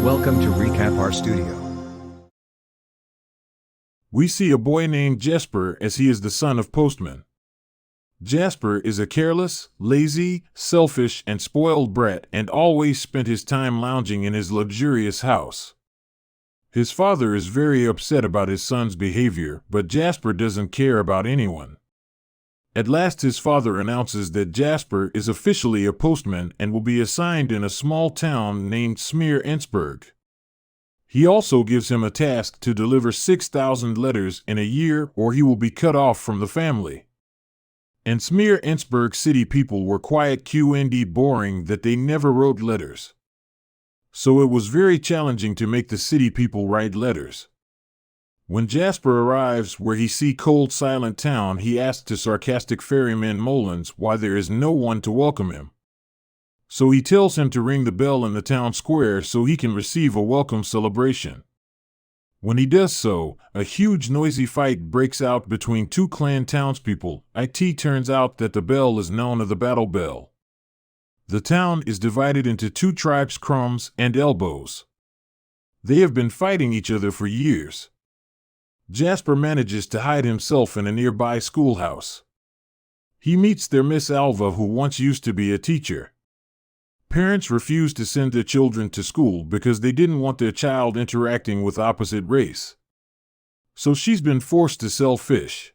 Welcome to Recap Our Studio. We see a boy named Jesper as he is the son of Postman. Jesper is a careless, lazy, selfish, and spoiled brat and always spent his time lounging in his luxurious house. His father is very upset about his son's behavior, but Jesper doesn't care about anyone. At last his father announces that Jesper is officially a postman and will be assigned in a small town named Smeerensburg. He also gives him a task to deliver 6,000 letters in a year or he will be cut off from the family. And Smeerensburg city people were quite boring that they never wrote letters. So it was very challenging to make the city people write letters. When Jesper arrives where he see cold silent town, he asks to sarcastic ferryman Molens why there is no one to welcome him. So he tells him to ring the bell in the town square so he can receive a welcome celebration. When he does so, a huge noisy fight breaks out between two clan townspeople. It turns out that the bell is known as the battle bell. The town is divided into two tribes, Krums and Elbows. They have been fighting each other for years. Jesper manages to hide himself in a nearby schoolhouse. He meets their Miss Alva, who once used to be a teacher. Parents refuse to send their children to school because they didn't want their child interacting with opposite race. So she's been forced to sell fish.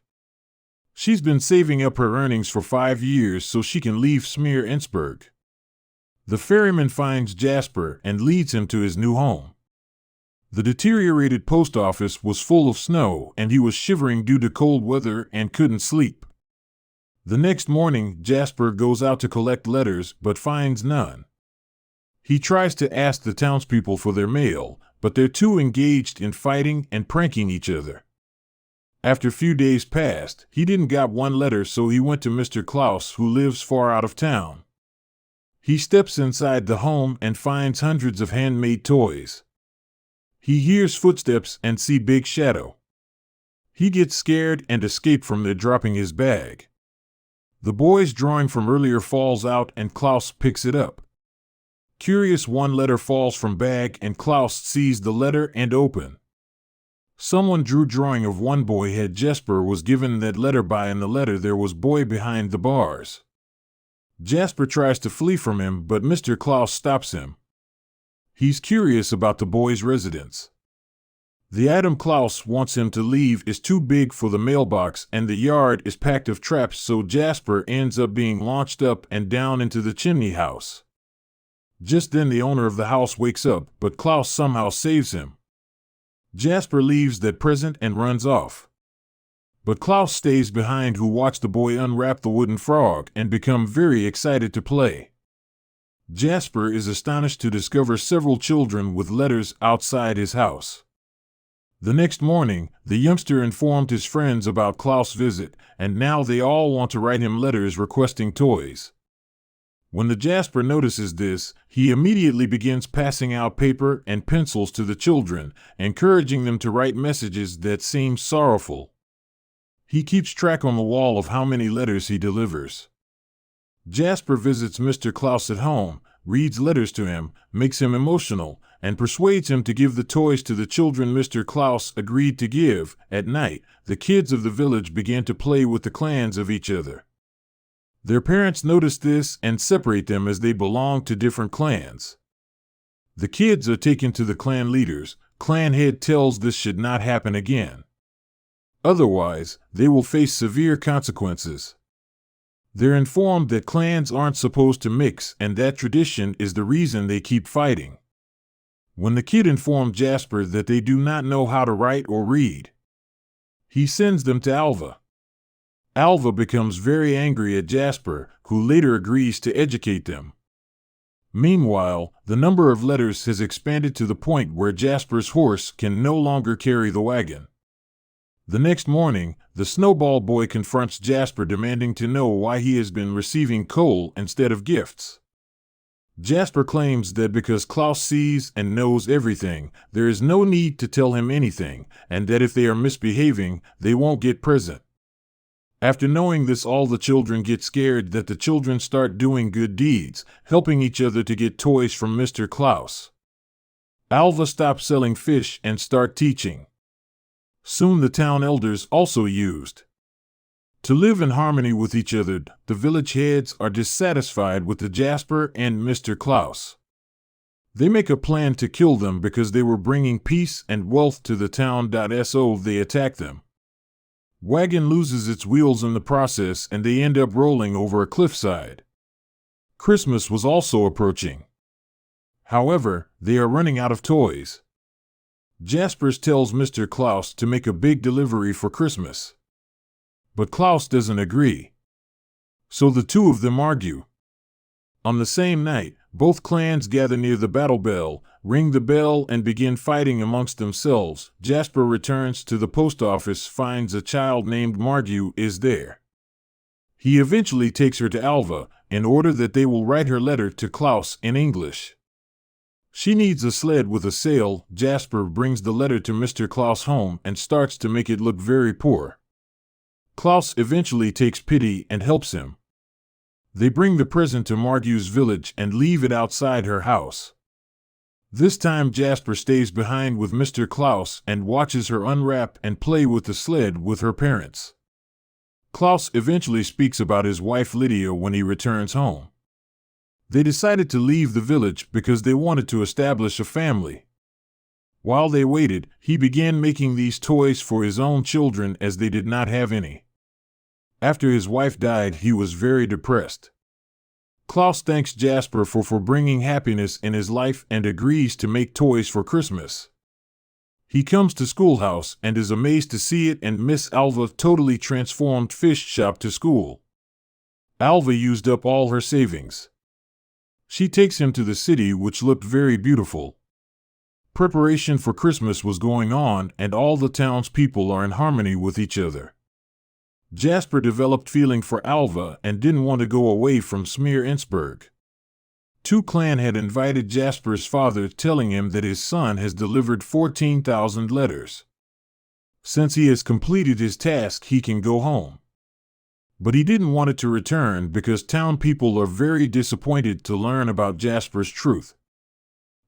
She's been saving up her earnings for 5 years so she can leave Smeerensburg. The ferryman finds Jesper and leads him to his new home. The deteriorated post office was full of snow and he was shivering due to cold weather and couldn't sleep. The next morning, Jesper goes out to collect letters but finds none. He tries to ask the townspeople for their mail, but they're too engaged in fighting and pranking each other. After a few days passed, he didn't got one letter, so he went to Mr. Klaus, who lives far out of town. He steps inside the home and finds hundreds of handmade toys. He hears footsteps and see big shadow. He gets scared and escapes from there, dropping his bag. The boy's drawing from earlier falls out and Klaus picks it up. Curious, one letter falls from bag and Klaus sees the letter and open. Someone drew drawing of one boy head. Jesper was given that letter by, in the letter there was boy behind the bars. Jesper tries to flee from him, but Mr. Klaus stops him. He's curious about the boy's residence. The item Klaus wants him to leave is too big for the mailbox and the yard is packed of traps, so Jesper ends up being launched up and down into the chimney house. Just then the owner of the house wakes up, but Klaus somehow saves him. Jesper leaves that present and runs off. But Klaus stays behind, who watched the boy unwrap the wooden frog and become very excited to play. Jesper is astonished to discover several children with letters outside his house. The next morning, the youngster informed his friends about Klaus' visit, and now they all want to write him letters requesting toys. When the Jesper notices this, he immediately begins passing out paper and pencils to the children, encouraging them to write messages that seem sorrowful. He keeps track on the wall of how many letters he delivers. Jesper visits Mr. Klaus at home, reads letters to him, makes him emotional, and persuades him to give the toys to the children Mr. Klaus agreed to give. At night, the kids of the village began to play with the clans of each other. Their parents notice this and separate them as they belong to different clans. The kids are taken to the clan leaders. Clan head tells this should not happen again. Otherwise, they will face severe consequences. They're informed that clans aren't supposed to mix and that tradition is the reason they keep fighting. When the kid informed Jesper that they do not know how to write or read, he sends them to Alva. Alva becomes very angry at Jesper, who later agrees to educate them. Meanwhile, the number of letters has expanded to the point where Jesper's horse can no longer carry the wagon. The next morning, the snowball boy confronts Jesper, demanding to know why he has been receiving coal instead of gifts. Jesper claims that because Klaus sees and knows everything, there is no need to tell him anything, and that if they are misbehaving, they won't get present. After knowing this, all the children get scared that the children start doing good deeds, helping each other to get toys from Mr. Klaus. Alva stopped selling fish and start teaching. Soon the town elders also used to live in harmony with each other. The village heads are dissatisfied with the Jesper and Mr. Klaus. They make a plan to kill them because they were bringing peace and wealth to the town. So they attack them. Wagon loses its wheels in the process and they end up rolling over a cliffside. Christmas was also approaching. However, they are running out of toys. Jesper tells Mr. Klaus to make a big delivery for Christmas. But Klaus doesn't agree. So the two of them argue. On the same night, both clans gather near the battle bell, ring the bell and begin fighting amongst themselves. Jesper returns to the post office, finds a child named Margu is there. He eventually takes her to Alva, in order that they will write her letter to Klaus in English. She needs a sled with a sail. Jesper brings the letter to Mr. Klaus' home and starts to make it look very poor. Klaus eventually takes pity and helps him. They bring the present to Margu's village and leave it outside her house. This time Jesper stays behind with Mr. Klaus and watches her unwrap and play with the sled with her parents. Klaus eventually speaks about his wife Lydia when he returns home. They decided to leave the village because they wanted to establish a family. While they waited, he began making these toys for his own children as they did not have any. After his wife died, he was very depressed. Klaus thanks Jesper for bringing happiness in his life and agrees to make toys for Christmas. He comes to schoolhouse and is amazed to see it and Miss Alva totally transformed fish shop to school. Alva used up all her savings. She takes him to the city, which looked very beautiful. Preparation for Christmas was going on and all the townspeople are in harmony with each other. Jesper developed feeling for Alva and didn't want to go away from Smeerensburg. Two clan had invited Jesper's father, telling him that his son has delivered 14,000 letters. Since he has completed his task, he can go home. But he didn't want it to return because town people are very disappointed to learn about Jesper's truth.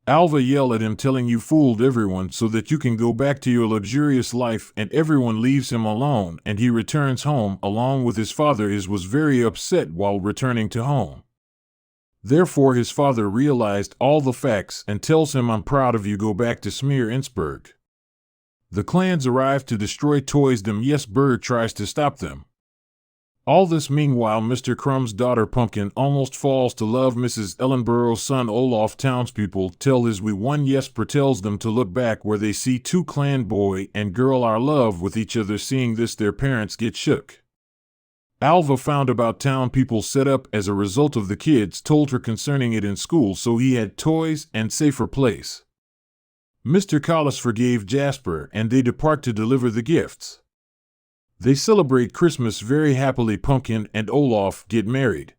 Alva yelled at him, telling you fooled everyone so that you can go back to your luxurious life, and everyone leaves him alone and he returns home along with his father. He was very upset while returning to home. Therefore his father realized all the facts and tells him, I'm proud of you, go back to Smeerensburg. The clans arrive to destroy toys. Jesper tries to stop them. All this meanwhile, Mr. Krum's daughter Pumpkin almost falls to love Mrs. Ellenborough's son Olaf. Townspeople tell his we one. Jesper tells them to look back where they see two clan boy and girl are love with each other. Seeing this, their parents get shook. Alva found about town people set up as a result of the kids told her concerning it in school, so he had toys and safer place. Mr. Klaus forgave Jesper and they depart to deliver the gifts. They celebrate Christmas very happily. Pumpkin and Olaf get married.